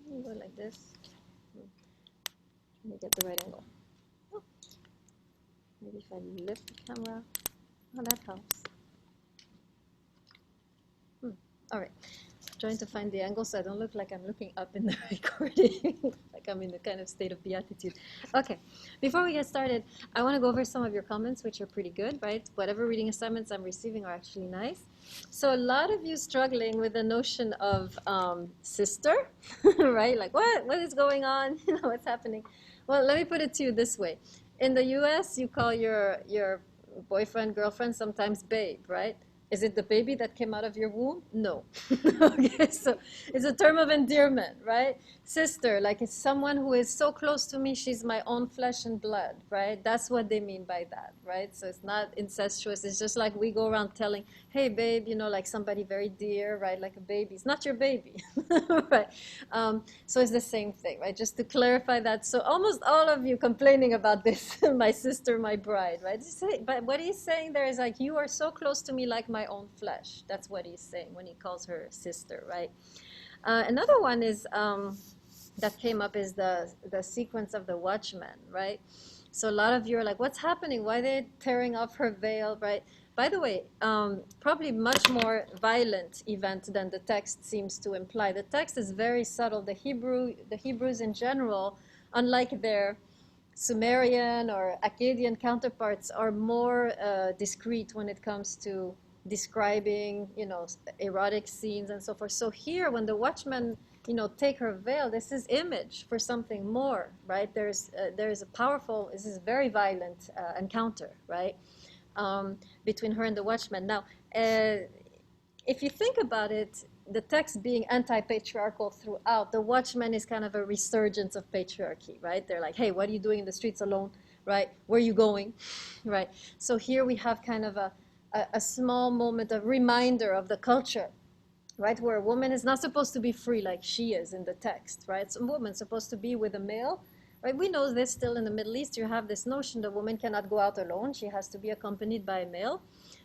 Go like this. Let me get the right angle. Oh. Maybe if I lift the camera. Oh, that helps. All right. Trying to find the angle so I don't look like I'm looking up in the recording, like I'm in a kind of state of beatitude. Okay, before we get started, I want to go over some of your comments, which are pretty good, right? Whatever reading assignments I'm receiving are actually nice. So a lot of you struggling with the notion of sister, right? Like what is going on? You know, what's happening? Well, let me put it to you this way. In the US, you call your boyfriend, girlfriend sometimes babe, right? Is it the baby that came out of your womb? No. Okay, so it's a term of endearment, right? Sister, like it's someone who is so close to me, she's my own flesh and blood, right? That's what they mean by that, right? So it's not incestuous. It's just like we go around telling, hey, babe, you know, like somebody very dear, right? Like a baby. It's not your baby, right? So it's the same thing, right? Just to clarify that. So almost all of you complaining about this, my sister, my bride, right? But what he's saying there is like, you are so close to me like my own flesh. That's what he's saying when he calls her sister, right? Another one is that came up is the sequence of the Watchmen, right? So a lot of you are like, what's happening? Why are they tearing off her veil, right? By the way, probably much more violent event than the text seems to imply. The text is very subtle. The Hebrews in general, unlike their Sumerian or Akkadian counterparts, are more discreet when it comes to describing, you know, erotic scenes and so forth. So here, when the Watchmen, you know, take her veil, this is image for something more, right? There's a powerful, this is very violent encounter, right? Between her and the Watchmen. Now, if you think about it, the text being anti-patriarchal throughout, the Watchmen is kind of a resurgence of patriarchy, right? They're like, hey, what are you doing in the streets alone, right? Where are you going, right? So here we have kind of a small moment of reminder of the culture, right? Where a woman is not supposed to be free like she is in the text, right? So a woman's supposed to be with a male, right? We know this still in the Middle East. You have this notion that a woman cannot go out alone. She has to be accompanied by a male,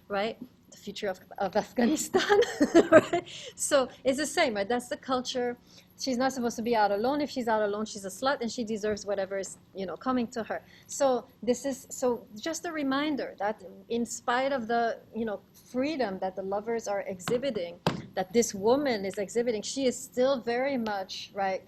right? The future of Afghanistan, right? So it's the same, right? That's the culture. She's not supposed to be out alone. If she's out alone, she's a slut, and she deserves whatever is, you know, coming to her. So this is just a reminder that in spite of the, you know, freedom that the lovers are exhibiting, that this woman is exhibiting, she is still very much, right,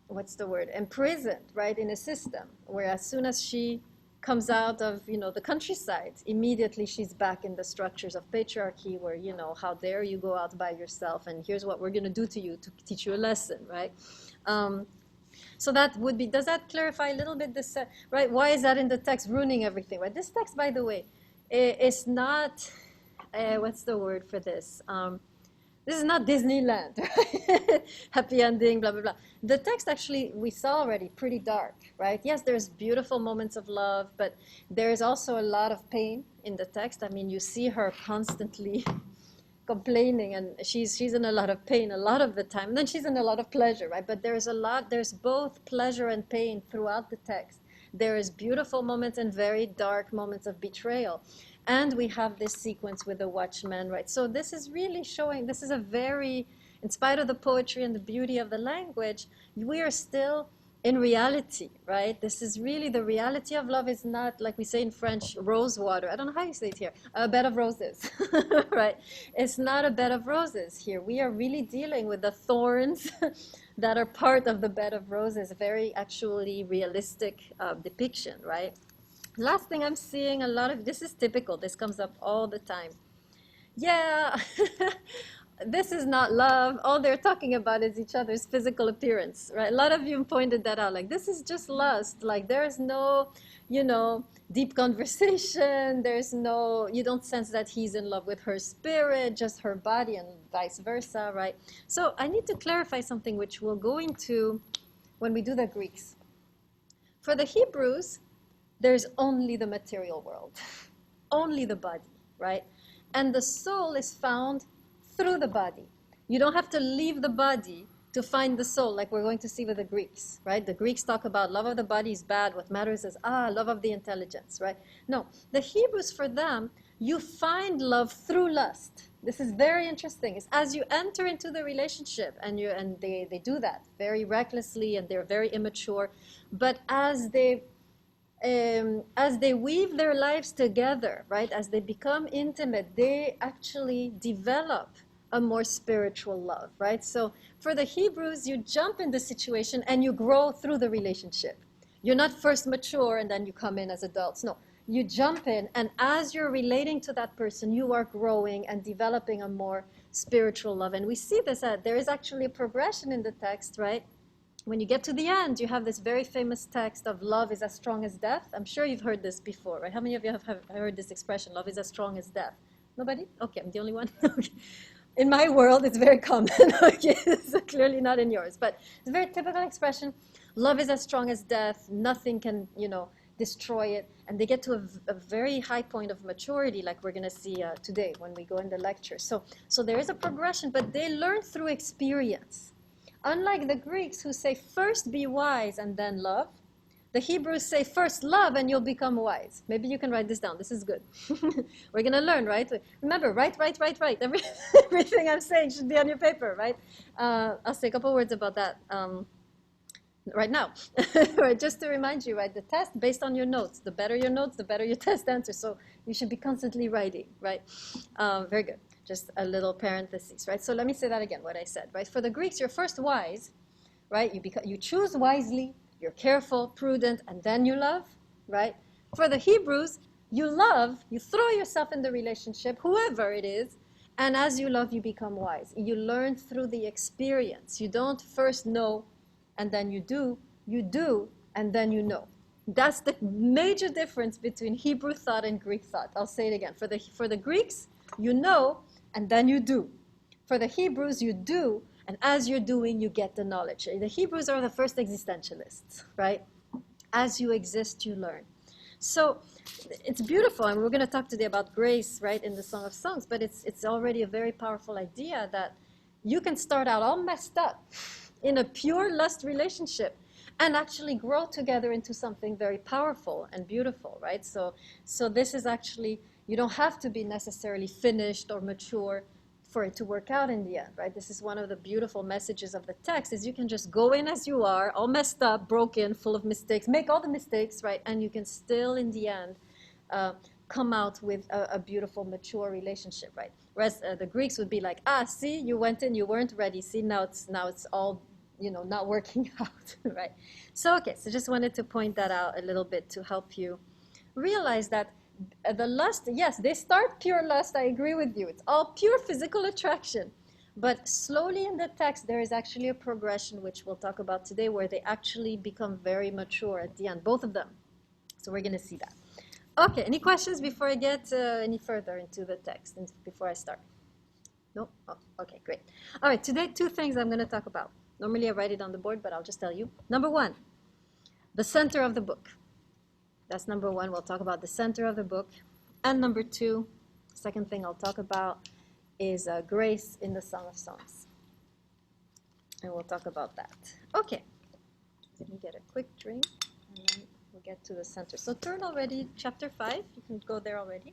what's the word, imprisoned, right, in a system where as soon as she comes out of, you know, the countryside, immediately she's back in the structures of patriarchy where, you know, how dare you go out by yourself, and here's what we're going to do to you to teach you a lesson, right? So that would be, does that clarify a little bit this, right? Why is that in the text ruining everything, right? This text, by the way, is not, what's the word for this? This is not Disneyland, right? Happy ending, blah, blah, blah. The text actually, we saw already, pretty dark, right? Yes, there's beautiful moments of love, but there's also a lot of pain in the text. I mean, you see her constantly complaining, and she's in a lot of pain a lot of the time. And then she's in a lot of pleasure, right? But there's both pleasure and pain throughout the text. There is beautiful moments and very dark moments of betrayal. And we have this sequence with the Watchmen, right? So this is really showing, this is a very, in spite of the poetry and the beauty of the language, we are still in reality, right? This is really, the reality of love is not, like we say in French, rose water. I don't know how you say it here, a bed of roses, right? It's not a bed of roses here. We are really dealing with the thorns that are part of the bed of roses, very actually realistic depiction, right? Last thing I'm seeing a lot of, this is typical, this comes up all the time. Yeah, this is not love. All they're talking about is each other's physical appearance, right? A lot of you pointed that out, like this is just lust. Like there's no, you know, deep conversation. There's no, you don't sense that he's in love with her spirit, just her body, and vice versa, right? So I need to clarify something which we'll go into when we do the Greeks. For the Hebrews, there's only the material world, only the body, right? And the soul is found through the body. You don't have to leave the body to find the soul, like we're going to see with the Greeks, right? The Greeks talk about love of the body is bad. What matters is, love of the intelligence, right? No, the Hebrews, for them, you find love through lust. This is very interesting. It's as you enter into the relationship, and they do that very recklessly, and they're very immature. But as they weave their lives together, right, as they become intimate, they actually develop a more spiritual love, right? So for the Hebrews, you jump in the situation and you grow through the relationship. You're not first mature and then you come in as adults. No, you jump in, and as you're relating to that person, you are growing and developing a more spiritual love. And we see this, there is actually a progression in the text, right? When you get to the end, you have this very famous text of love is as strong as death. I'm sure you've heard this before, right? How many of you have heard this expression, love is as strong as death? Nobody? Okay, I'm the only one. Okay. In my world, it's very common. Okay, it's clearly not in yours, but it's a very typical expression. Love is as strong as death. Nothing can, destroy it. And they get to a very high point of maturity, like we're going to see today when we go in the lecture. So there is a progression, but they learn through experience. Unlike the Greeks who say first be wise and then love, the Hebrews say first love and you'll become wise. Maybe you can write this down. This is good. We're going to learn, right? Remember, write. Everything I'm saying should be on your paper, right? I'll say a couple words about that right now. Right, just to remind you, right? The test based on your notes. The better your notes, the better your test answer. So you should be constantly writing, right? Very good. Just a little parenthesis, right? So let me say that again, what I said, right? For the Greeks, you're first wise, right? You choose wisely. You're careful, prudent, and then you love, right? For the Hebrews, you love, you throw yourself in the relationship, whoever it is, and as you love, you become wise. You learn through the experience. You don't first know, and then you do, and then you know. That's the major difference between Hebrew thought and Greek thought. I'll say it again. For the Greeks, you know, and then you do. For the Hebrews, you do, and as you're doing, you get the knowledge. The Hebrews are the first existentialists, right? As you exist, you learn. So it's beautiful, and we're going to talk today about grace, right, in the Song of Songs, but it's already a very powerful idea that you can start out all messed up in a pure lust relationship and actually grow together into something very powerful and beautiful, right? So this is actually, you don't have to be necessarily finished or mature for it to work out in the end, right? This is one of the beautiful messages of the text, is you can just go in as you are, all messed up, broken, full of mistakes, make all the mistakes, right? And you can still, in the end, come out with a beautiful, mature relationship, right? Whereas the Greeks would be like, see, you went in, you weren't ready. See, now it's all, not working out, right? So, okay, so just wanted to point that out a little bit to help you realize that the lust, yes, they start pure lust, I agree with you. It's all pure physical attraction. But slowly in the text, there is actually a progression, which we'll talk about today, where they actually become very mature at the end, both of them. So we're going to see that. Okay, any questions before I get any further into the text, and before I start? No? Oh, okay, great. All right, today, two things I'm going to talk about. Normally I write it on the board, but I'll just tell you. Number one, the center of the book. That's number one. We'll talk about the center of the book. And number two, second thing I'll talk about is grace in the Song of Songs. And we'll talk about that. Okay. Let me get a quick drink, and then we'll get to the center. So turn already, chapter 5. You can go there already.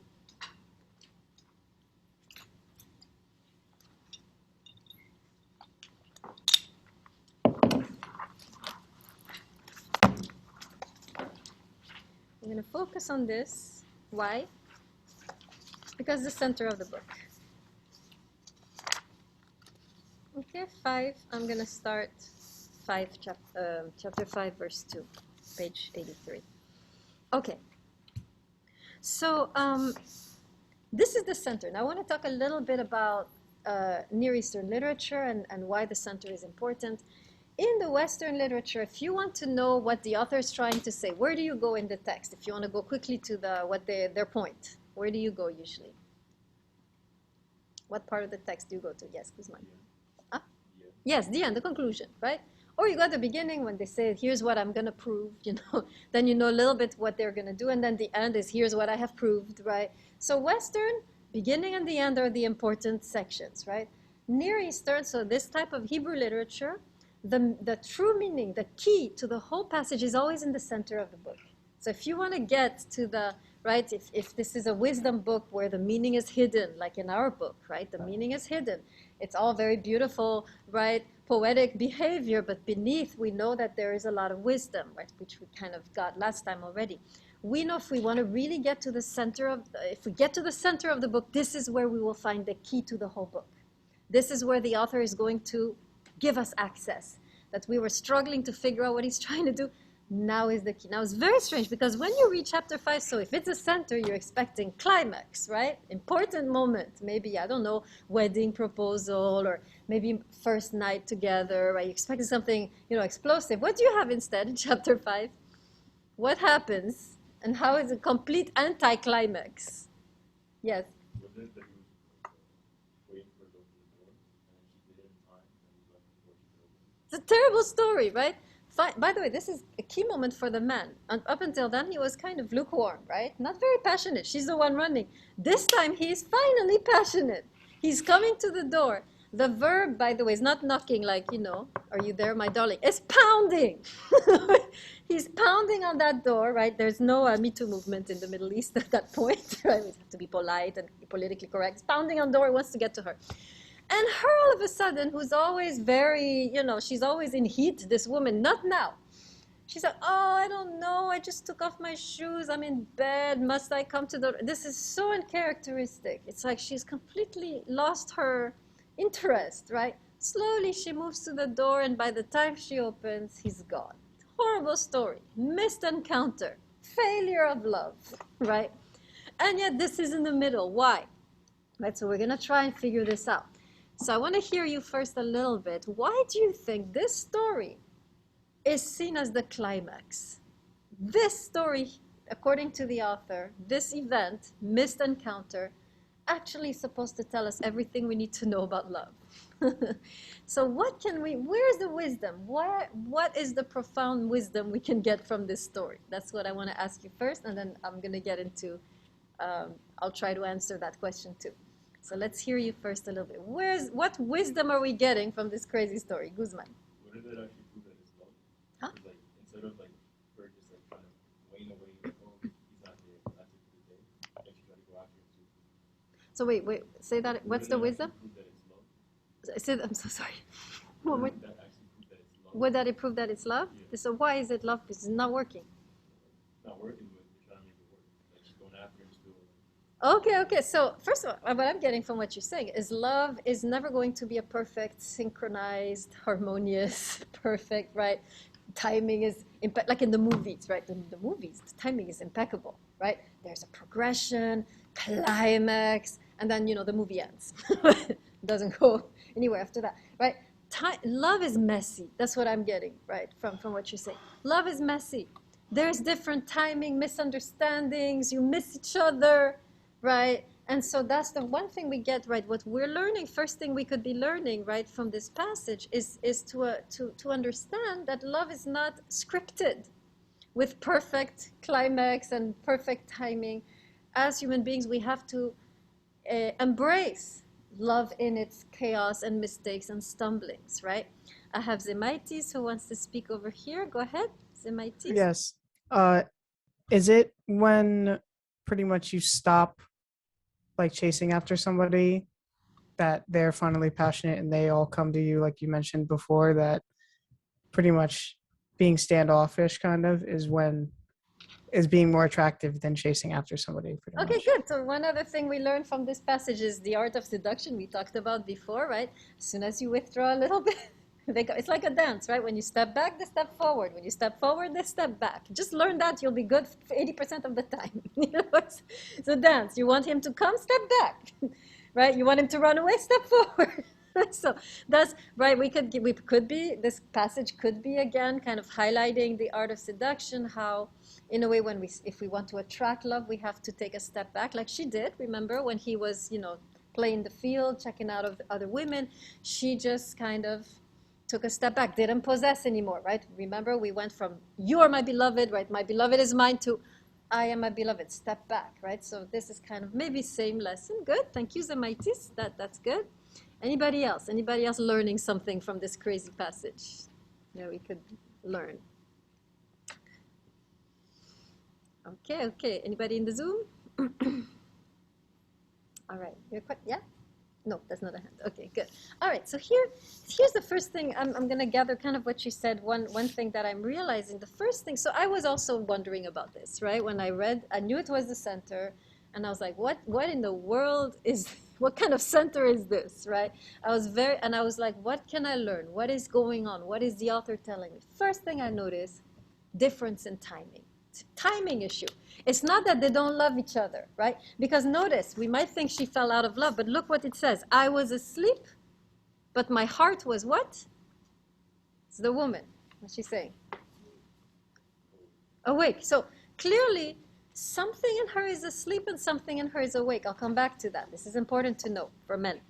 I'm going to focus on this. Why? Because the center of the book. Okay, 5. I'm going to start chapter 5, verse 2, page 83. Okay. So this is the center. Now I want to talk a little bit about Near Eastern literature and why the center is important. In the Western literature, if you want to know what the author is trying to say, where do you go in the text? If you want to go quickly to their point, where do you go usually? What part of the text do you go to? Yes, Guzman. Yeah. Yes, the end, the conclusion, right? Or you go at the beginning when they say, here's what I'm going to prove, then you know a little bit what they're going to do, and then the end is, here's what I have proved, right? So Western, beginning and the end are the important sections, right? Near Eastern, so this type of Hebrew literature, the true meaning, the key to the whole passage is always in the center of the book. So if you want to get to the right? If this is a wisdom book where the meaning is hidden, like in our book, right? The meaning is hidden. It's all very beautiful, right? Poetic behavior, but beneath we know that there is a lot of wisdom, right? Which we kind of got last time already. We know if we want to really get to the center of, if we get to the center of the book, this is where we will find the key to the whole book. This is where the author is going to give us access. That we were struggling to figure out what he's trying to do. Now is the key. Now it's very strange because when you read chapter 5, so if it's a center, you're expecting climax, right? Important moment. Maybe, I don't know, wedding proposal or maybe first night together, right? You're expecting something, explosive. What do you have instead in chapter 5? What happens and how is it complete anticlimax? Yes. It's a terrible story, right? By the way, this is a key moment for the man. And up until then, he was kind of lukewarm, right? Not very passionate. She's the one running. This time, he's finally passionate. He's coming to the door. The verb, by the way, is not knocking like, are you there, my darling? It's pounding. He's pounding on that door, right? There's no Me Too movement in the Middle East at that point, right? We have to be polite and politically correct. He's pounding on the door. He wants to get to her. And her, all of a sudden, who's always very, she's always in heat, this woman, not now. She's like, oh, I don't know, I just took off my shoes, I'm in bed, must I come to the... This is so uncharacteristic. It's like she's completely lost her interest, right? Slowly she moves to the door, and by the time she opens, he's gone. Horrible story. Missed encounter. Failure of love, right? And yet this is in the middle. Why? Right, so we're going to try and figure this out. So I want to hear you first a little bit. Why do you think this story is seen as the climax? This story, according to the author, this event, missed encounter, actually is supposed to tell us everything we need to know about love. So where's the wisdom? What is the profound wisdom we can get from this story? That's what I want to ask you first, and then I'm going to get into, I'll try to answer that question too. So let's hear you first a little bit. What wisdom are we getting from this crazy story? Guzman. What did it actually prove that it's love? Huh? It's like, instead of like her just like trying to wane away, oh, he's not there, that's it for the day, and she tried to go after him too. So wait, say that. What's the wisdom? Prove that it's love? I'm so sorry. One more. That actually proved that it's love. Would that it prove that it's love? Yeah. So why is it love? Because it's not working. It's not working, but you're trying to make it work. Like she's going after him still. Okay. So first of all, what I'm getting from what you're saying is love is never going to be a perfect, synchronized, harmonious, perfect, right? Timing is, like in the movies, right? The movies, the timing is impeccable, right? There's a progression, climax, and then, the movie ends. It doesn't go anywhere after that, right? Love is messy. That's what I'm getting, right, from what you're saying. Love is messy. There's different timing, misunderstandings, you miss each other, right? And so that's the one thing we get, right? What we're learning, first thing we could be learning, right, from this passage is to understand that love is not scripted with perfect climax and perfect timing. As human beings, we have to embrace love in its chaos and mistakes and stumblings, right? I have Zemaitis who wants to speak over here. Go ahead, Zemaitis. Yes. Is it when pretty much you stop like chasing after somebody that they're finally passionate and they all come to you, like you mentioned before, that pretty much being standoffish kind of is being more attractive than chasing after somebody? Okay, much. good. So one other thing we learned from this passage is the art of seduction we talked about before, right? As soon as you withdraw a little bit, it's like a dance, right? When you step back, they step forward. When you step forward, they step back. Just learn that, you'll be good for 80% of the time. It's a dance. You want him to come, step back, right? You want him to run away, step forward. So that's right. We could be, this passage could be again kind of highlighting the art of seduction, how in a way if we want to attract love, we have to take a step back, like she did. Remember when he was, playing the field, checking out of other women, she just kind of took a step back, didn't possess anymore, right? Remember, we went from you are my beloved, right? My beloved is mine, to I am my beloved, step back, right? So this is kind of maybe same lesson. Good, thank you, Zemaitis. That's good. Anybody else? Anybody else learning something from this crazy passage that we could learn? Okay, okay. Anybody in the Zoom? All right. You're quite, yeah? No, that's not a hand. Okay, good. All right, so here's the first thing I'm going to gather kind of what you said. One thing that I'm realizing, the first thing, so I was also wondering about this, right? When I read, I knew it was the center, and I was like, what in the world is, what kind of center is this, right? And I was like, what can I learn? What is going on? What is the author telling me? First thing I noticed, difference in timing. It's a timing issue. It's not that they don't love each other, right? Because notice, we might think she fell out of love, but look what it says. I was asleep, but my heart was what? It's the woman. What's she saying? Awake. So clearly, something in her is asleep and something in her is awake. I'll come back to that. This is important to know for men,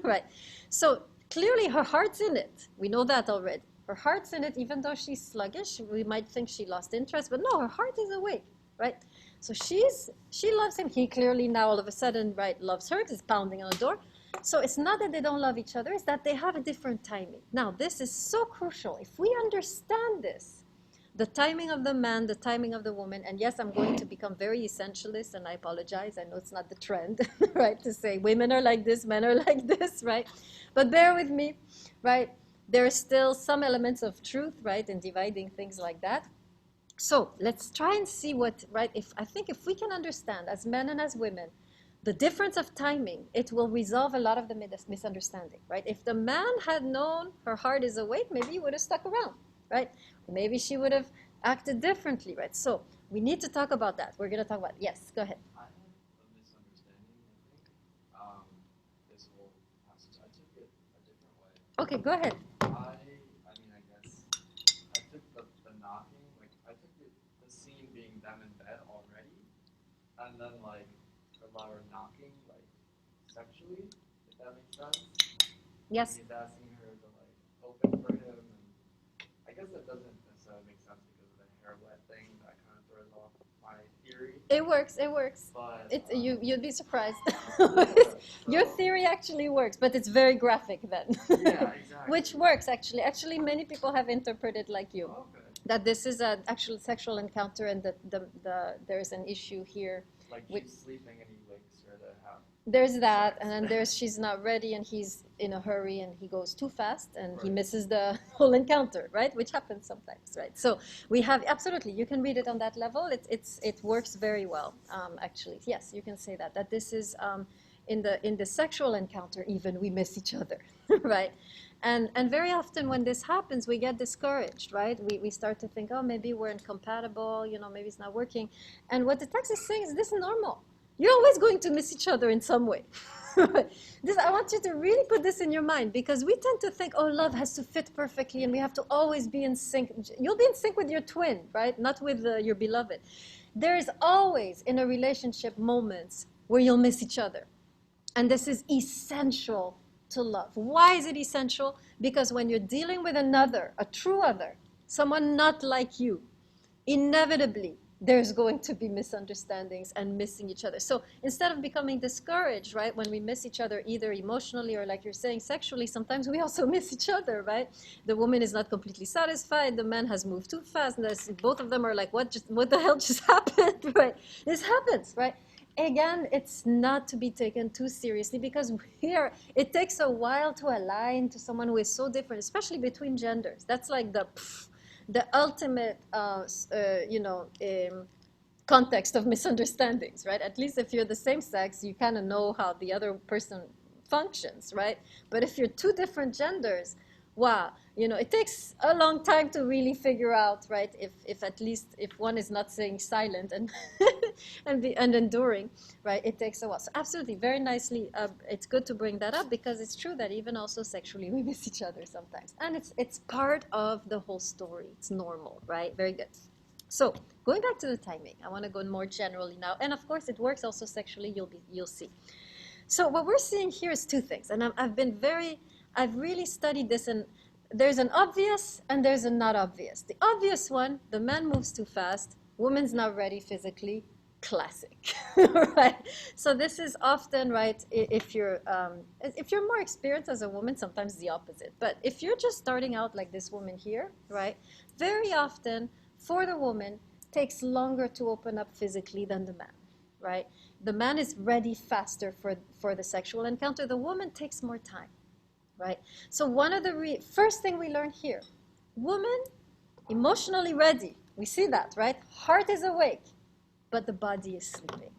right? So clearly, her heart's in it. We know that already. Her heart's in it, even though she's sluggish. We might think she lost interest, but no, her heart is awake, right? So she loves him. He clearly now all of a sudden, right, loves her. He's pounding on the door. So it's not that they don't love each other, it's that they have a different timing. Now, this is so crucial. If we understand this, the timing of the man, the timing of the woman, and yes, I'm going to become very essentialist, and I apologize. I know it's not the trend, right, to say women are like this, men are like this, right? But bear with me, right? There are still some elements of truth, right, in dividing things like that. So let's try and see what, right, I think if we can understand as men and as women, the difference of timing, it will resolve a lot of the misunderstanding, right? If the man had known her heart is awake, maybe he would have stuck around, right? Maybe she would have acted differently, right? So we need to talk about that. We're going to talk about, yes, go ahead. I had a misunderstanding, I think. This whole passage, I took it a different way. Okay, go ahead. I mean, I guess I took the knocking, like, I took the scene being them in bed already, and then, like, her lover knocking, like, sexually, if that makes sense. Yes. And he's asking her to, like, open for him, and I guess that doesn't necessarily make sense because of the hair wet thing. That kind of throws off my theory. It works, it works. But You'd be surprised. yeah, Your theory actually works, but it's very graphic then. Yeah, exactly. Which works, actually. Actually, many people have interpreted like you. Okay. That this is an actual sexual encounter and that there's an issue here. Like she's sleeping and he wakes her to have. There's that, and then there's she's not ready and he's in a hurry and he goes too fast and he misses the whole encounter, right? Which happens sometimes, right? So we have, absolutely, you can read it on that level. It works very well, actually. Yes, you can say that this is in the sexual encounter even we miss each other, right? And very often when this happens, we get discouraged, right? We start to think, oh, maybe we're incompatible, maybe it's not working. And what the text is saying is this is normal. You're always going to miss each other in some way. I want you to really put this in your mind because we tend to think, oh, love has to fit perfectly and we have to always be in sync. You'll be in sync with your twin, right? Not with your beloved. There is always in a relationship moments where you'll miss each other. And this is essential to love. Why is it essential? Because when you're dealing with another, a true other, someone not like you, inevitably there's going to be misunderstandings and missing each other. So instead of becoming discouraged, right, when we miss each other either emotionally or like you're saying sexually, sometimes we also miss each other, right? The woman is not completely satisfied, the man has moved too fast, and both of them are like, what the hell just happened, right? This happens, right? Again, it's not to be taken too seriously because it takes a while to align to someone who is so different, especially between genders. That's like the ultimate, context of misunderstandings, right? At least if you're the same sex, you kind of know how the other person functions, right? But if you're two different genders, wow, it takes a long time to really figure out, right? If at least if one is not saying silent and and enduring, right? It takes a while. So absolutely, very nicely. It's good to bring that up because it's true that even also sexually we miss each other sometimes, and it's part of the whole story. It's normal, right? Very good. So going back to the timing, I want to go more generally now, and of course it works also sexually. You'll see. So what we're seeing here is two things, and I've really studied this, and there's an obvious and there's a not obvious. The obvious one, the man moves too fast, woman's not ready physically, classic, right? So this is often, right, if you're more experienced as a woman, sometimes the opposite. But if you're just starting out like this woman here, right, very often for the woman, takes longer to open up physically than the man, right? The man is ready faster for the sexual encounter. The woman takes more time, right? So one of the first thing we learn here, woman, emotionally ready. We see that, right? Heart is awake, but the body is sleeping.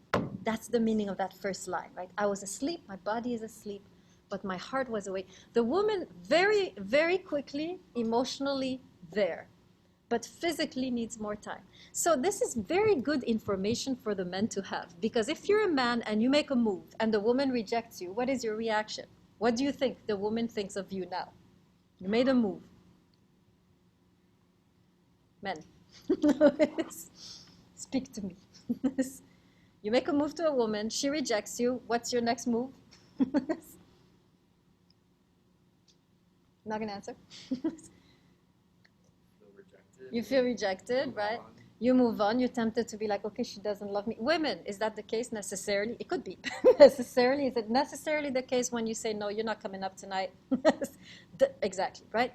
That's the meaning of that first line, right? I was asleep, my body is asleep, but my heart was awake. The woman very, very quickly, emotionally there, but physically needs more time. So this is very good information for the men to have, because if you're a man and you make a move and the woman rejects you, what is your reaction? What do you think the woman thinks of you now? You made a move. Men, speak to me. You make a move to a woman, she rejects you, what's your next move? Not gonna answer. You feel rejected, right? You move on, you're tempted to be like, okay, she doesn't love me. Women, is that the case necessarily? It could be. Necessarily, is it necessarily the case when you say, no, you're not coming up tonight? Exactly, right?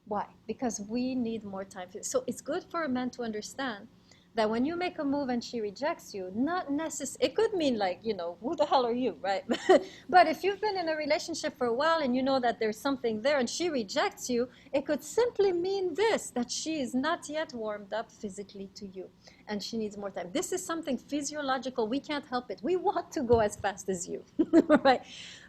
Why? Because we need more time. So it's good for a man to understand that when you make a move and she rejects you, not necessarily, it could mean like, you know, who the hell are you, right? But if you've been in a relationship for a while and you know that there's something there and she rejects you, it could simply mean this, that she is not yet warmed up physically to you and she needs more time. This is something physiological. We can't help it. We want to go as fast as you, right?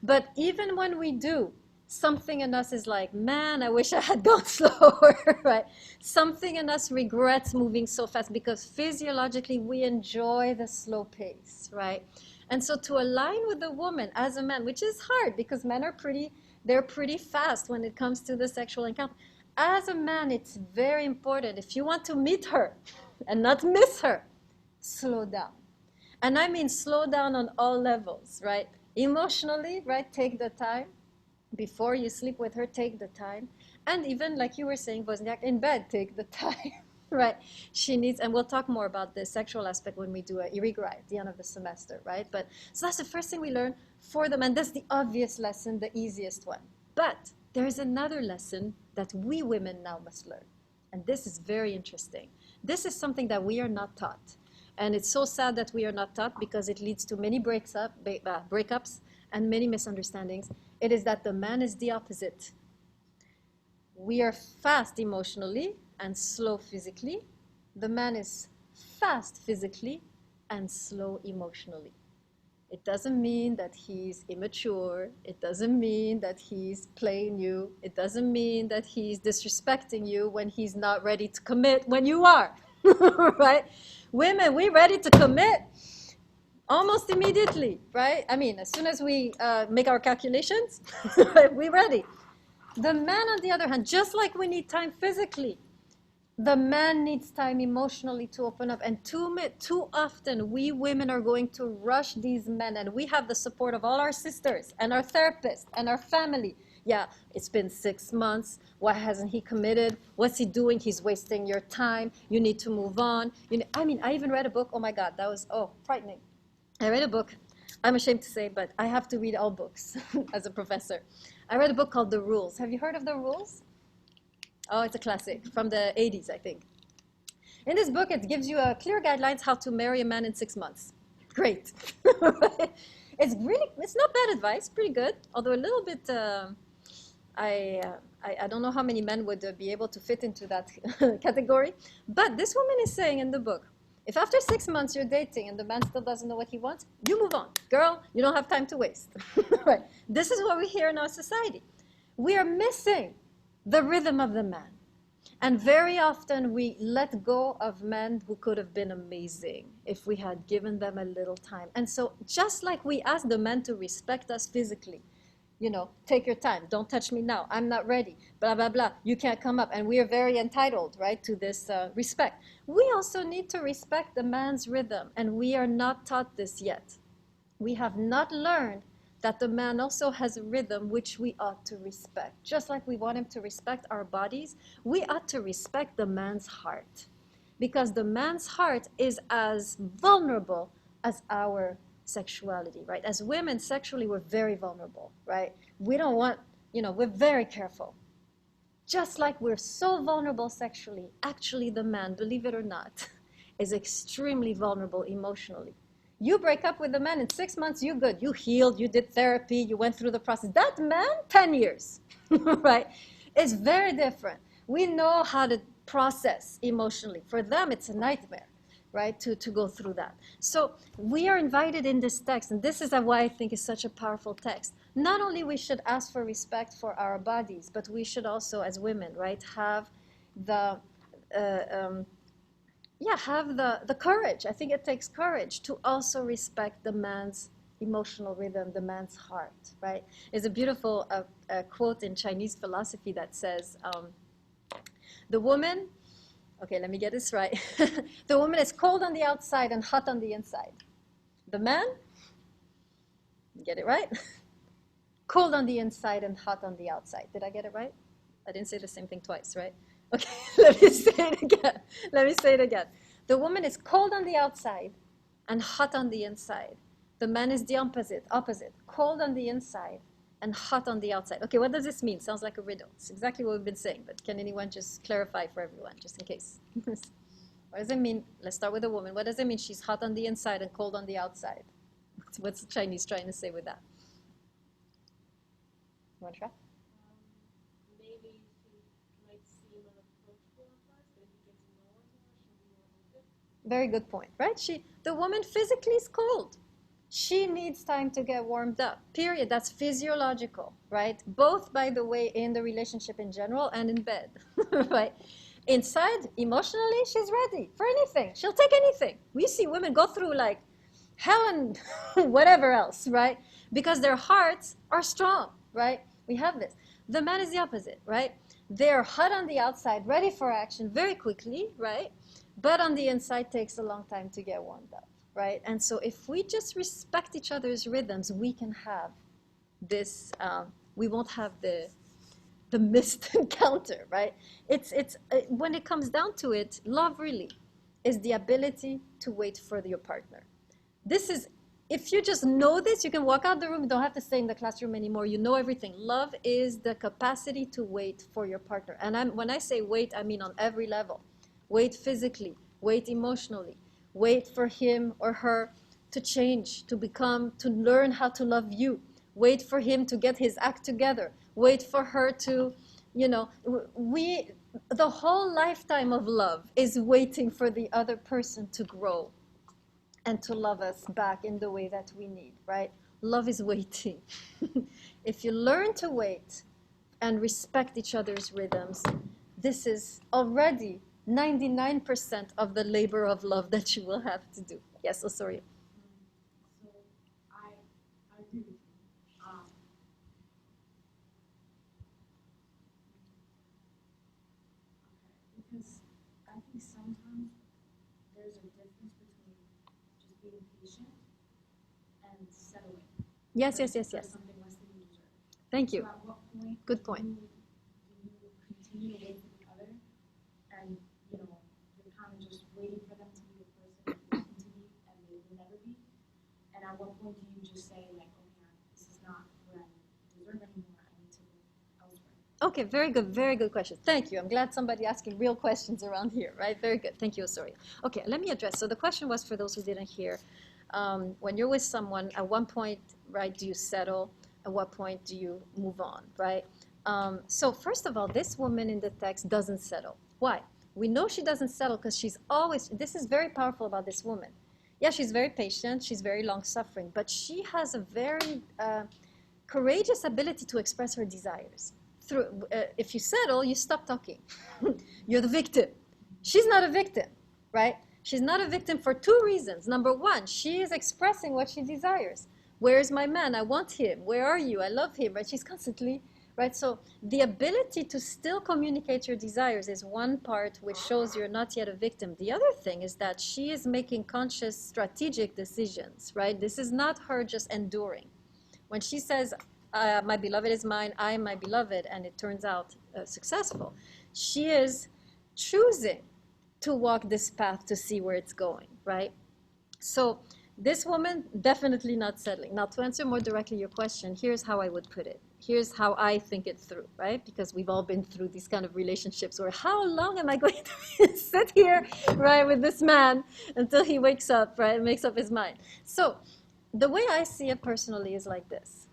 But even when we do, something in us is like, man, I wish I had gone slower, right? Something in us regrets moving so fast because physiologically we enjoy the slow pace, right? And so to align with the woman as a man, which is hard because men are they're pretty fast when it comes to the sexual encounter. As a man, it's very important. If you want to meet her and not miss her, slow down. And I mean slow down on all levels, right? Emotionally, right? Take the time. Before you sleep with her, take the time. And even like you were saying, Wozniak, in bed, take the time, right? She needs, and we'll talk more about the sexual aspect when we do a irigrai at the end of the semester, right? But so that's the first thing we learn for them. And that's the obvious lesson, the easiest one. But there is another lesson that we women now must learn. And this is very interesting. This is something that we are not taught. And it's so sad that we are not taught because it leads to many breakups and many misunderstandings. It is that the man is the opposite. We are fast emotionally and slow physically. The man is fast physically and slow emotionally. It doesn't mean that he's immature. It doesn't mean that he's playing you. It doesn't mean that he's disrespecting you when he's not ready to commit when you are, right? Women, we're ready to commit almost immediately, right? I mean, as soon as we make our calculations, we're ready. The man, on the other hand, just like we need time physically, the man needs time emotionally to open up. And too often, we women are going to rush these men, and we have the support of all our sisters and our therapists and our family. Yeah, it's been 6 months. Why hasn't he committed? What's he doing? He's wasting your time. You need to move on. I mean, I even read a book. Oh my God, that was, frightening. I read a book, I'm ashamed to say, but I have to read all books as a professor. I read a book called The Rules. Have you heard of The Rules? Oh, it's a classic from the 80s, I think. In this book, it gives you clear guidelines how to marry a man in 6 months. Great. It's not bad advice, pretty good, although a little bit, I don't know how many men would be able to fit into that category. But this woman is saying in the book, if after 6 months you're dating and the man still doesn't know what he wants, you move on. Girl, you don't have time to waste. Right? This is what we hear in our society. We are missing the rhythm of the man. And very often we let go of men who could have been amazing if we had given them a little time. And so just like we ask the men to respect us physically, take your time, don't touch me now, I'm not ready, blah, blah, blah, you can't come up. And we are very entitled, right, to this respect. We also need to respect the man's rhythm, and we are not taught this yet. We have not learned that the man also has a rhythm which we ought to respect. Just like we want him to respect our bodies, we ought to respect the man's heart. Because the man's heart is as vulnerable as our sexuality, right? As women, sexually, we're very vulnerable, right? We don't want, we're very careful. Just like we're so vulnerable sexually, actually the man, believe it or not, is extremely vulnerable emotionally. You break up with a man in 6 months, you're good. You healed, you did therapy, you went through the process. That man, 10 years, right? It's very different. We know how to process emotionally. For them, it's a nightmare, right, to go through that. So we are invited in this text, and this is why I think it's such a powerful text. Not only we should ask for respect for our bodies, but we should also, as women, right, have the have the courage. I think it takes courage to also respect the man's emotional rhythm, the man's heart, right? There's a beautiful quote in Chinese philosophy that says, the woman, okay, let me get this right. The woman is cold on the outside and hot on the inside. The man, get it right? Cold on the inside and hot on the outside. Did I get it right? I didn't say the same thing twice, right? Okay, let me say it again. Let me say it again. The woman is cold on the outside and hot on the inside. The man is the opposite, cold on the inside and hot on the outside. Okay, what does this mean? Sounds like a riddle. It's exactly what we've been saying, but can anyone just clarify for everyone, just in case? What does it mean? Let's start with the woman. What does it mean she's hot on the inside and cold on the outside? What's the Chinese trying to say with that? You want to try? Maybe she might seem unapproachable at first, but if you get to know her more, she'll be more open. Very good point, right? The woman physically is cold. She needs time to get warmed up, period. That's physiological, right? Both, by the way, in the relationship in general and in bed, right? Inside, emotionally, she's ready for anything. She'll take anything. We see women go through like hell and whatever else, right? Because their hearts are strong, right? We have this. The man is the opposite, right? They're hot on the outside, ready for action very quickly, right? But on the inside takes a long time to get warmed up, right? And so if we just respect each other's rhythms, we can have this, we won't have the missed encounter, right? It's when it comes down to it, love really is the ability to wait for your partner. This is, if you just know this, you can walk out the room, you don't have to stay in the classroom anymore. You know everything. Love is the capacity to wait for your partner. And when I say wait, I mean on every level. Wait physically, wait emotionally, wait for him or her to change, to become, to learn how to love you. Wait for him to get his act together. Wait for her to, the whole lifetime of love is waiting for the other person to grow and to love us back in the way that we need, right? Love is waiting. If you learn to wait and respect each other's rhythms, this is already 99% of the labor of love that you will have to do. Yes, oh, sorry. So I agree with you. Because I think sometimes there's a difference between just being patient and settling. Yes, yes, yes, yes. Something less than you deserve. Thank you. So at what point Good point. do you continue to wait for the other, and you're kind of just waiting for them to be the person you want them to be, and they will never be? And at what point do you just say like, okay, this is not what I deserve anymore. I need to go elsewhere. Okay, very good question. Thank you. I'm glad somebody asking real questions around here, right? Very good. Thank you, Osorio. Okay, let me address. So the question was for those who didn't hear, when you're with someone, at one point, right, do you settle? At what point do you move on, right? So first of all, this woman in the text doesn't settle. Why? We know she doesn't settle because she's always, this is very powerful about this woman. Yeah, she's very patient, she's very long-suffering, but she has a very courageous ability to express her desires. If you settle, you stop talking. You're the victim. She's not a victim, right? She's not a victim for two reasons. Number one, she is expressing what she desires. Where's my man? I want him. Where are you? I love him, right? She's constantly, right? So the ability to still communicate your desires is one part which shows you're not yet a victim. The other thing is that she is making conscious, strategic decisions, right? This is not her just enduring. When she says, my beloved is mine, I am my beloved, and it turns out successful, she is choosing to walk this path to see where it's going, right? So this woman, definitely not settling. Now, to answer more directly your question, here's how I would put it. Here's how I think it through, right? Because we've all been through these kind of relationships where how long am I going to sit here, right, with this man until he wakes up, right, and makes up his mind. So the way I see it personally is like this.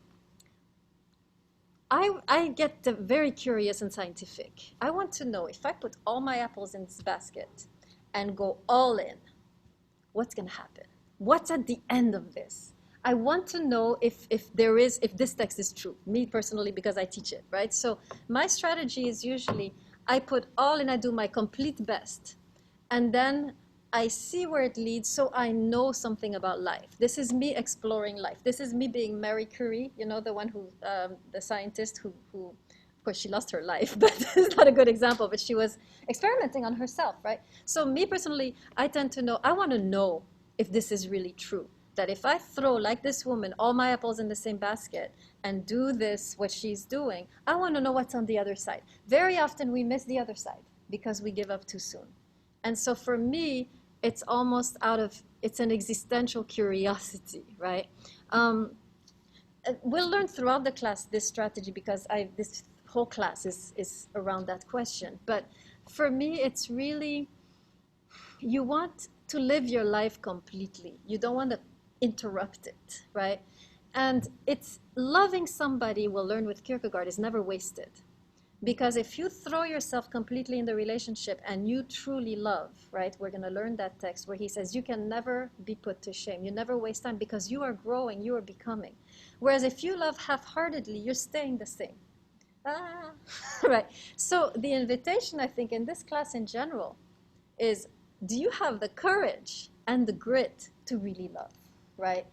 I get very curious and scientific. I want to know if I put all my apples in this basket and go all in, what's going to happen? What's at the end of this? I want to know if this text is true, me personally, because I teach it, right? So my strategy is usually I put all in, I do my complete best, and then I see where it leads so I know something about life. This is me exploring life. This is me being Marie Curie, you know, the one who, the scientist who of course, she lost her life, but it's not a good example, but she was experimenting on herself, right? So me personally, I tend to know, I want to know if this is really true. That if I throw, like this woman, all my apples in the same basket and do this, what she's doing, I want to know what's on the other side. Very often we miss the other side because we give up too soon. And so for me, it's almost it's an existential curiosity, right? We'll learn throughout the class this strategy because this whole class is around that question. But for me, it's really, you want to live your life completely. You don't want to interrupt it, right? And it's loving somebody, we'll learn with Kierkegaard, is never wasted. Because if you throw yourself completely in the relationship and you truly love, right? We're going to learn that text where he says you can never be put to shame. You never waste time because you are growing, you are becoming. Whereas if you love half-heartedly, you're staying the same. Right. So the invitation, I think, in this class in general is, do you have the courage and the grit to really love, right?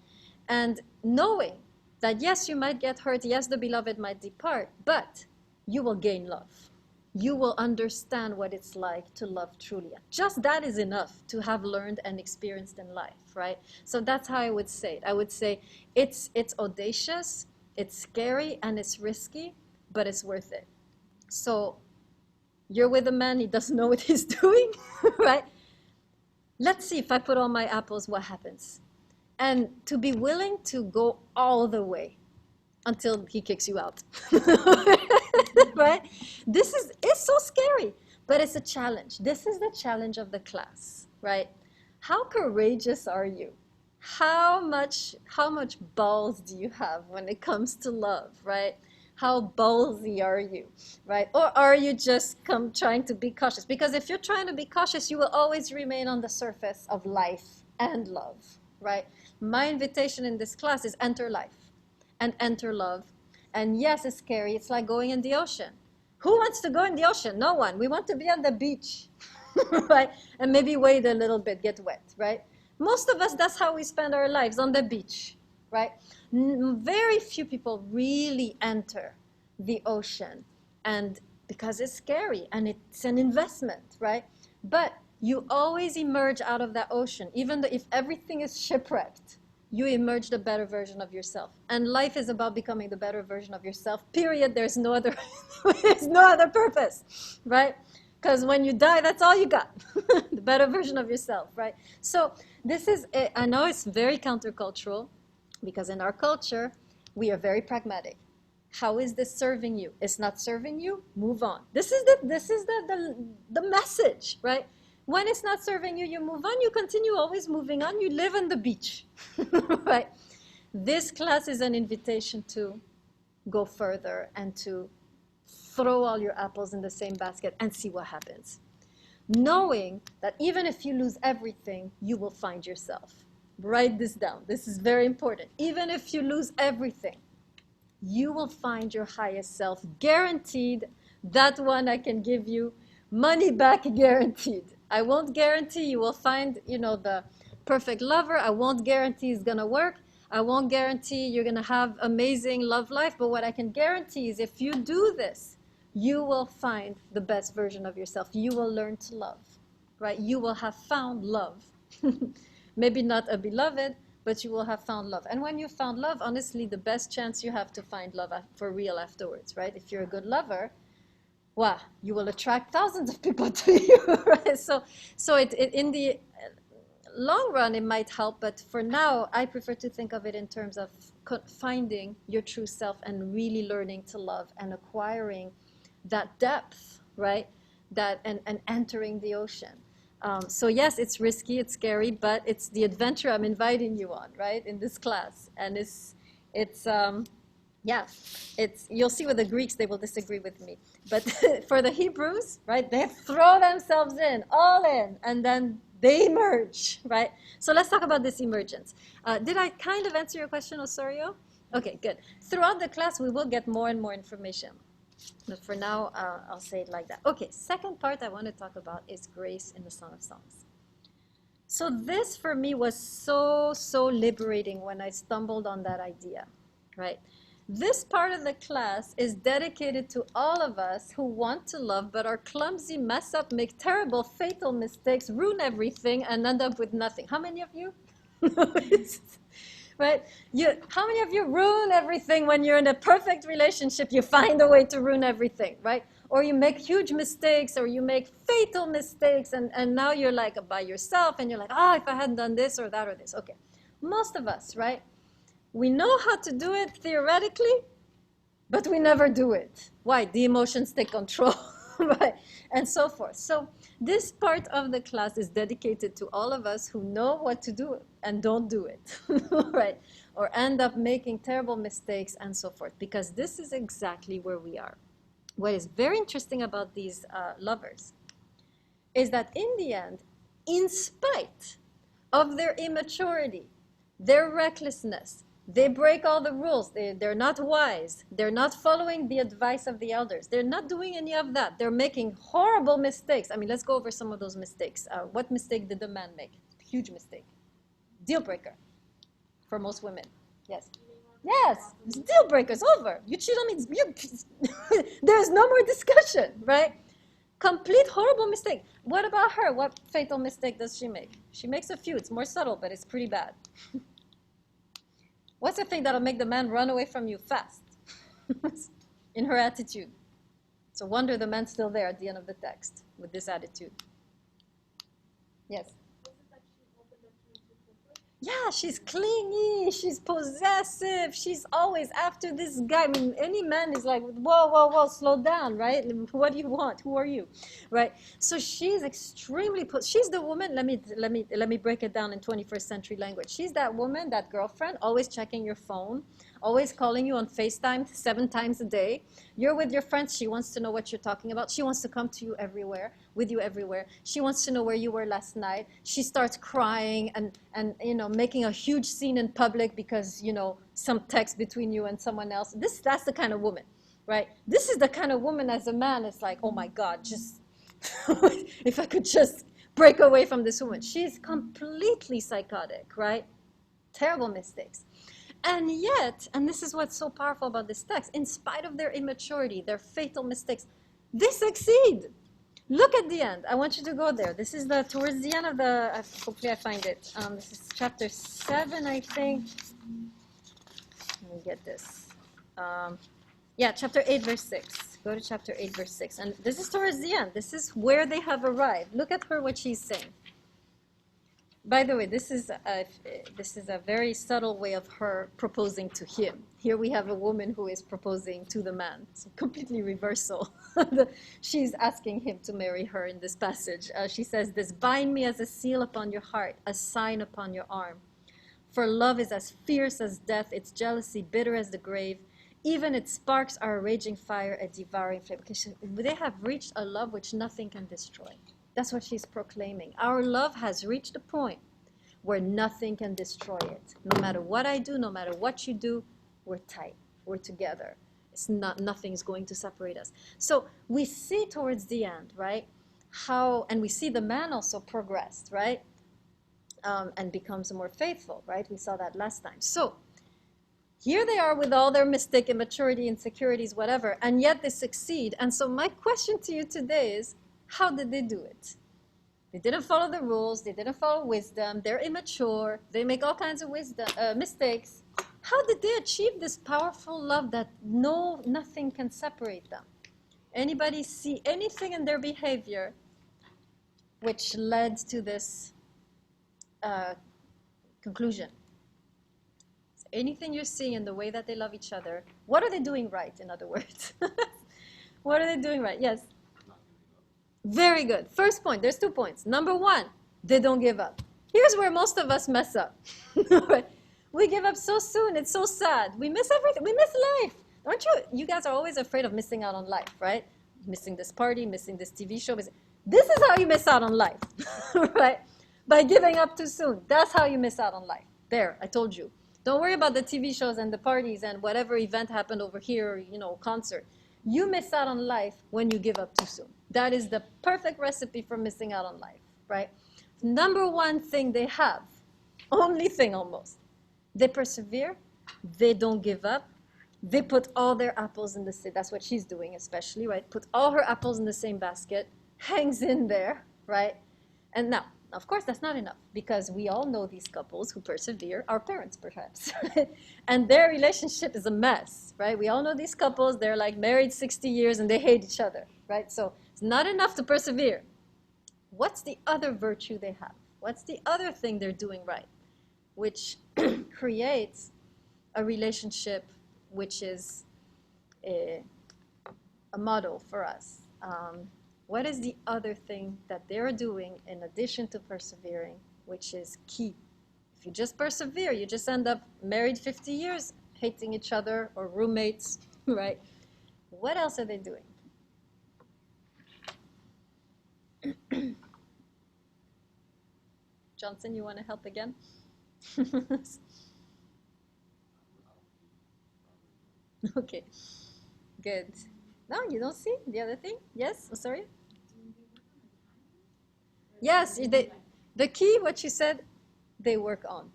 And knowing that, yes, you might get hurt, yes, the beloved might depart, but you will gain love. You will understand what it's like to love truly. Just that is enough to have learned and experienced in life, right? So that's how I would say it. I would say it's audacious, it's scary, and it's risky, but it's worth it. So you're with a man, he doesn't know what he's doing, right? Let's see, if I put all my apples, what happens? And to be willing to go all the way until he kicks you out, right? It's so scary, but it's a challenge. This is the challenge of the class, right? How courageous are you? How much balls do you have when it comes to love, right? How ballsy are you, right? Or are you just trying to be cautious? Because if you're trying to be cautious, you will always remain on the surface of life and love, right? My invitation in this class is enter life and enter love. And yes, it's scary. It's like going in the ocean. Who wants to go in the ocean? No one. We want to be on the beach, right? And maybe wait a little bit, get wet, right? Most of us, that's how we spend our lives, on the beach, right? Very few people really enter the ocean, and because it's scary and it's an investment, right? But you always emerge out of that ocean, even though if everything is shipwrecked, you emerge the better version of yourself. And life is about becoming the better version of yourself, period. There's no other, there's no other purpose, right? Because when you die, that's all you got, the better version of yourself, right? So this is, I know it's very countercultural, because in our culture, we are very pragmatic. How is this serving you? It's not serving you, move on. This is the message, right? When it's not serving you, you move on, you continue always moving on, you live on the beach, right? This class is an invitation to go further and to throw all your apples in the same basket and see what happens. Knowing that even if you lose everything, you will find yourself. Write this down. This is very important. Even if you lose everything, you will find your highest self, guaranteed. That one I can give you, money back guaranteed. I won't guarantee you will find, the perfect lover. I won't guarantee it's gonna work. I won't guarantee you're gonna have amazing love life, but what I can guarantee is if you do this, you will find the best version of yourself. You will learn to love, right? You will have found love. Maybe not a beloved, but you will have found love. And when you found love, honestly, the best chance you have to find love for real afterwards, right? If you're a good lover, wow, you will attract thousands of people to you, right? So long run, it might help, but for now, I prefer to think of it in terms of finding your true self and really learning to love and acquiring that depth, right? And entering the ocean. So yes, it's risky, it's scary, but it's the adventure I'm inviting you on, right, in this class. And yeah, you'll see with the Greeks, they will disagree with me. But for the Hebrews, right, they throw themselves in, all in, and then they emerge, right? So let's talk about this emergence. Did I kind of answer your question, Osorio? Okay, good. Throughout the class, we will get more and more information. But for now, I'll say it like that. Okay, second part I want to talk about is grace in the Song of Songs. So this, for me, was so liberating when I stumbled on that idea, right? This part of the class is dedicated to all of us who want to love but are clumsy, mess up, make terrible, fatal mistakes, ruin everything, and end up with nothing. How many of you? Right? How many of you ruin everything when you're in a perfect relationship? You find a way to ruin everything, right? Or you make huge mistakes, or you make fatal mistakes, and now you're like by yourself, and you're like, if I hadn't done this or that or this. Okay. Most of us, right? We know how to do it theoretically, but we never do it. Why? The emotions take control, right? And so forth. So this part of the class is dedicated to all of us who know what to do and don't do it, right? Or end up making terrible mistakes and so forth, because this is exactly where we are. What is very interesting about these lovers is that in the end, in spite of their immaturity, their recklessness, they break all the rules. They're not wise. They're not following the advice of the elders. They're not doing any of that. They're making horrible mistakes. I mean, let's go over some of those mistakes. What mistake did the man make? Huge mistake. Deal breaker for most women. Yes. Yes. Deal breakers over. You cheat on me. There's no more discussion, right? Complete horrible mistake. What about her? What fatal mistake does she make? She makes a few. It's more subtle, but it's pretty bad. What's the thing that'll make the man run away from you fast? In her attitude. So wonder the man's still there at the end of the text with this attitude. Yes? Yeah, she's clingy, she's possessive, she's always after this guy. I mean, any man is like, whoa, slow down, right? What do you want? Who are you, right? So she's extremely, she's the woman, let me break it down in 21st century language. She's that woman, that girlfriend, always checking your phone, always calling you on FaceTime 7 times a day. You're with your friends, she wants to know what you're talking about. She wants to come to you everywhere, with you everywhere. She wants to know where you were last night. She starts crying and making a huge scene in public because, some text between you and someone else. That's the kind of woman, right? This is the kind of woman as a man, it's like, oh my God, just, if I could just break away from this woman. She's completely psychotic, right? Terrible mistakes. And yet, and this is what's so powerful about this text, in spite of their immaturity, their fatal mistakes, they succeed. Look at the end. I want you to go there. This is towards the end of the, hopefully I find it. This is chapter 7, I think. Let me get this. Yeah, chapter 8, verse 6. Go to chapter 8, verse 6. And this is towards the end. This is where they have arrived. Look at her, what she's saying. By the way, this is a very subtle way of her proposing to him. Here we have a woman who is proposing to the man. It's a completely reversal. She's asking him to marry her in this passage. She says this, bind me as a seal upon your heart, a sign upon your arm. For love is as fierce as death, its jealousy bitter as the grave. Even its sparks are a raging fire, a devouring flame. They have reached a love which nothing can destroy. That's what she's proclaiming. Our love has reached a point where nothing can destroy it. No matter what I do, no matter what you do, we're tight. We're together. Nothing's going to separate us. So we see towards the end, right, and we see the man also progressed, right, and becomes more faithful, right? We saw that last time. So here they are with all their mistake, immaturity, insecurities, whatever, and yet they succeed. And so my question to you today is, how did they do it? They didn't follow the rules. They didn't follow wisdom. They're immature. They make all kinds of mistakes. How did they achieve this powerful love that nothing can separate them? Anybody see anything in their behavior which led to this conclusion. So anything you're seeing in the way that they love each other, what are they doing right, in other words? What are they doing right? Yes? Very good. First point, there's 2 points. Number 1, they don't give up. Here's where most of us mess up. We give up so soon. It's so sad. We miss everything. We miss life. Aren't you? You guys are always afraid of missing out on life, right? Missing this party, missing this TV show. This is how you miss out on life, right? By giving up too soon. That's how you miss out on life. There, I told you. Don't worry about the TV shows and the parties and whatever event happened over here, concert. You miss out on life when you give up too soon. That is the perfect recipe for missing out on life, right? Number 1 thing they have, only thing almost, they persevere, they don't give up, they put all their apples in the same, that's what she's doing especially, right? Put all her apples in the same basket, hangs in there, right? And now, of course, that's not enough, because we all know these couples who persevere, our parents perhaps, and their relationship is a mess, right? We all know these couples, they're like married 60 years and they hate each other, right? So it's not enough to persevere. What's the other virtue they have? What's the other thing they're doing right, which creates a relationship which is a model for us? What is the other thing that they're doing in addition to persevering, which is key? If you just persevere, you just end up married 50 years, hating each other, or roommates, right? What else are they doing? Johnson, you want to help again? Okay, good. No, you don't see the other thing? Yes, I'm sorry? Yes, the key, what you said, they work on.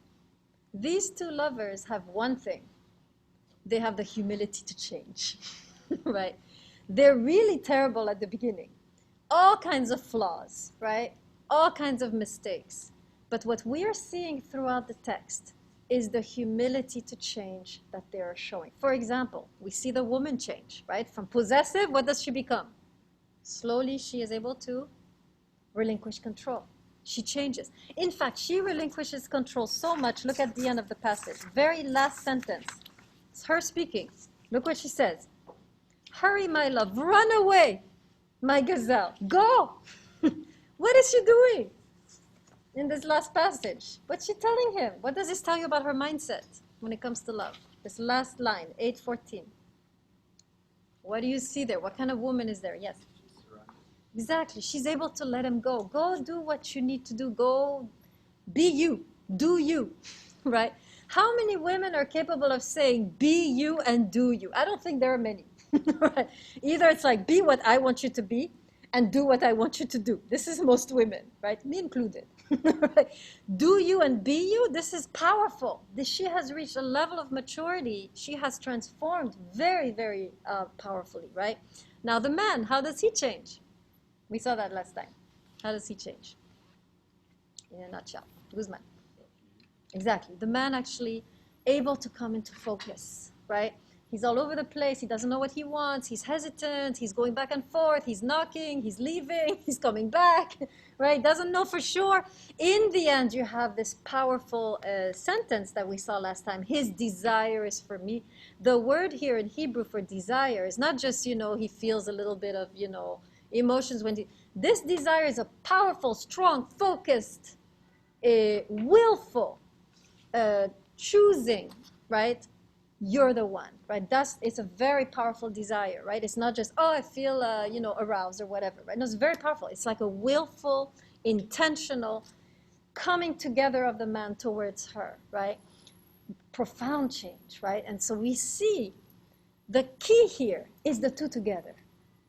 These 2 lovers have one thing. They have the humility to change, right? They're really terrible at the beginning. All kinds of flaws, right? All kinds of mistakes. But what we are seeing throughout the text is the humility to change that they are showing. For example, we see the woman change, right? From possessive, what does she become? Slowly, she is able to relinquish control. She changes. In fact, she relinquishes control so much. Look at the end of the passage. Very last sentence. It's her speaking. Look what she says. Hurry, my love. Run away, my gazelle. Go. What is she doing in this last passage? What's she telling him? What does this tell you about her mindset when it comes to love? This last line, 8:14. What do you see there? What kind of woman is there? Yes. Exactly. She's able to let him go. Go do what you need to do. Go be you. Do you. Right? How many women are capable of saying be you and do you? I don't think there are many. Right? Either it's like be what I want you to be and do what I want you to do. This is most women, right? Me included. Right? Do you and be you? This is powerful. She has reached a level of maturity. She has transformed very, very powerfully, right? Now the man, how does he change? We saw that last time. How does he change? In a nutshell. Guzman. Exactly. The man actually able to come into focus, right? He's all over the place. He doesn't know what he wants. He's hesitant. He's going back and forth. He's knocking. He's leaving. He's coming back, right? Doesn't know for sure. In the end, you have this powerful sentence that we saw last time. His desire is for me. The word here in Hebrew for desire is not just, he feels a little bit of, emotions when this desire is a powerful, strong, focused, willful, choosing, right? You're the one, right? It's a very powerful desire, right? It's not just, I feel, aroused or whatever, right? No, it's very powerful. It's like a willful, intentional coming together of the man towards her, right? Profound change, right? And so we see the key here is the 2 together,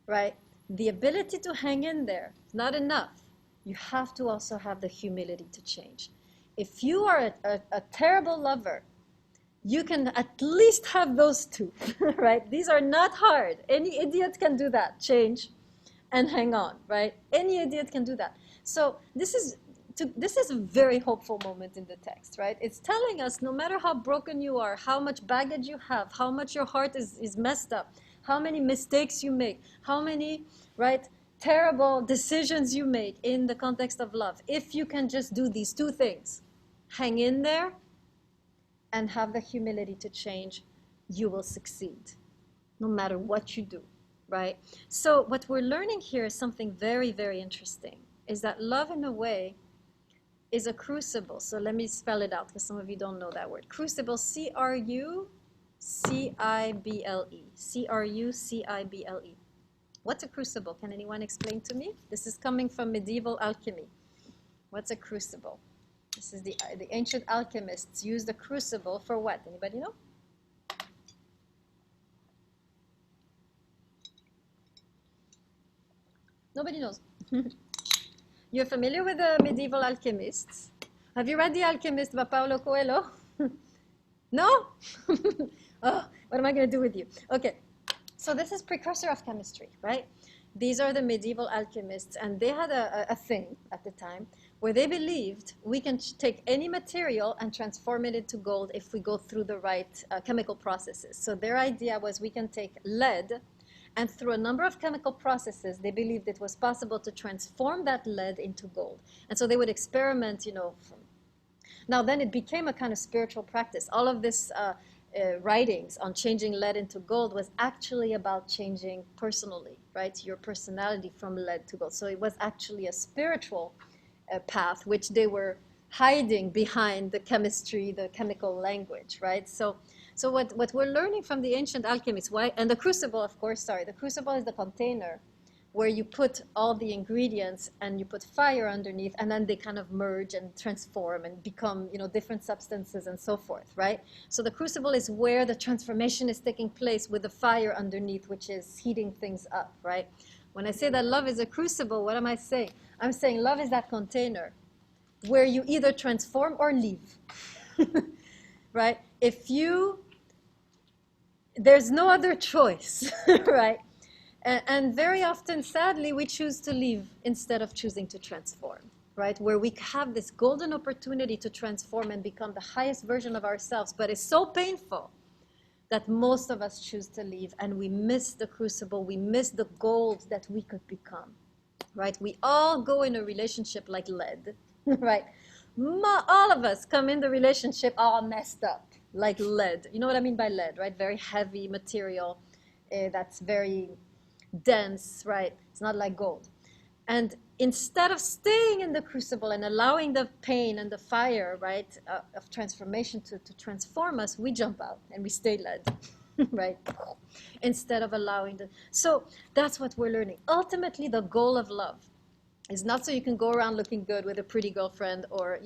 right? The ability to hang in there is not enough. You have to also have the humility to change. If you are a terrible lover, you can at least have those 2, right? These are not hard. Any idiot can do that, change and hang on, right? Any idiot can do that. So this is a very hopeful moment in the text, right? It's telling us no matter how broken you are, how much baggage you have, how much your heart is messed up, how many mistakes you make, how many, right, terrible decisions you make in the context of love, if you can just do these two things, hang in there and have the humility to change, you will succeed, no matter what you do, right? So what we're learning here is something very, very interesting, is that love, in a way, is a crucible. So let me spell it out, because some of you don't know that word. Crucible, C-R-U-C-I-B-L-E. C-R-U-C-I-B-L-E. What's a crucible? Can anyone explain to me? This is coming from medieval alchemy. What's a crucible? This is the ancient alchemists used a crucible for what? Anybody know? Nobody knows. You're familiar with the medieval alchemists? Have you read The Alchemist by Paulo Coelho? No? Oh, what am I going to do with you? Okay, so this is precursor of chemistry, right? These are the medieval alchemists, and they had a thing at the time where they believed we can take any material and transform it into gold if we go through the right chemical processes. So their idea was we can take lead, and through a number of chemical processes, they believed it was possible to transform that lead into gold. And so they would experiment, now then it became a kind of spiritual practice. All of this writings on changing lead into gold was actually about changing personally, right? Your personality from lead to gold. So it was actually a spiritual path, which they were hiding behind the chemistry, the chemical language, right? So what we're learning from the ancient alchemists, and the crucible, of course, the crucible is the container where you put all the ingredients and you put fire underneath, and then they kind of merge and transform and become, different substances and so forth, right? So the crucible is where the transformation is taking place with the fire underneath, which is heating things up, right? When I say that love is a crucible, what am I saying? I'm saying love is that container where you either transform or leave, right? There's no other choice, right? And very often, sadly, we choose to leave instead of choosing to transform, right? Where we have this golden opportunity to transform and become the highest version of ourselves, but it's so painful that most of us choose to leave, and we miss the crucible, we miss the gold that we could become, right? We all go in a relationship like lead, right? All of us come in the relationship all messed up, like lead. You know what I mean by lead, right? Very heavy material that's very dense, right? It's not like gold. And instead of staying in the crucible and allowing the pain and the fire, right, of transformation to transform us, we jump out and we stay lead, right? Instead of allowing So that's what we're learning. Ultimately, the goal of love is not so you can go around looking good with a pretty girlfriend or,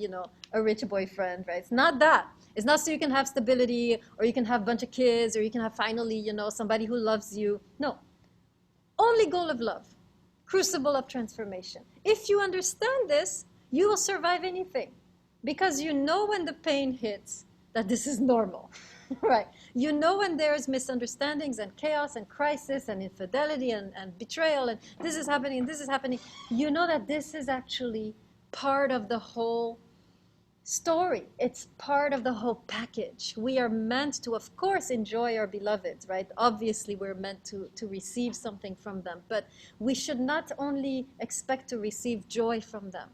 a rich boyfriend, right? It's not that. It's not so you can have stability or you can have a bunch of kids or you can have finally, somebody who loves you. No. Only goal of love, crucible of transformation. If you understand this, you will survive anything, because you know when the pain hits that this is normal, right? You know when there's misunderstandings and chaos and crisis and infidelity and betrayal and this is happening, you know that this is actually part of the whole story. It's part of the whole package. We are meant to, of course, enjoy our beloveds, right? Obviously, we're meant to receive something from them, but we should not only expect to receive joy from them.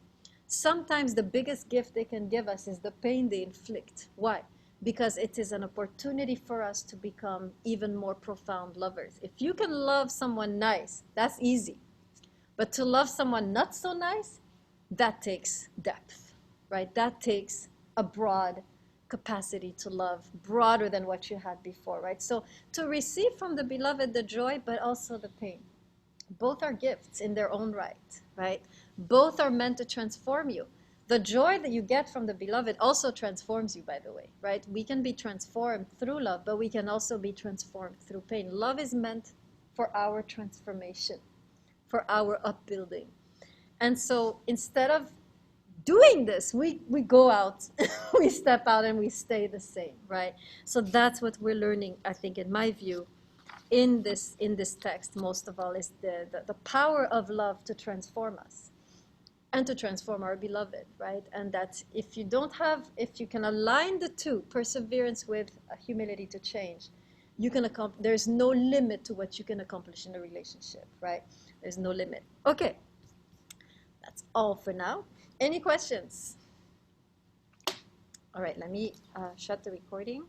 Sometimes the biggest gift they can give us is the pain they inflict. Why? Because it is an opportunity for us to become even more profound lovers. If you can love someone nice, that's easy. But to love someone not so nice, that takes depth. Right? That takes a broad capacity to love, broader than what you had before, right? So to receive from the beloved the joy, but also the pain. Both are gifts in their own right? Both are meant to transform you. The joy that you get from the beloved also transforms you, by the way, right? We can be transformed through love, but we can also be transformed through pain. Love is meant for our transformation, for our upbuilding. And so instead of doing this, we go out, we step out and we stay the same, right? So that's what we're learning, I think, in my view, in this text, most of all, is the power of love to transform us and to transform our beloved, right? And that if you can align the two, perseverance with humility to change, you can accomplish. There's no limit to what you can accomplish in a relationship, right? There's no limit. Okay, that's all for now. Any questions? All right, let me shut the recording.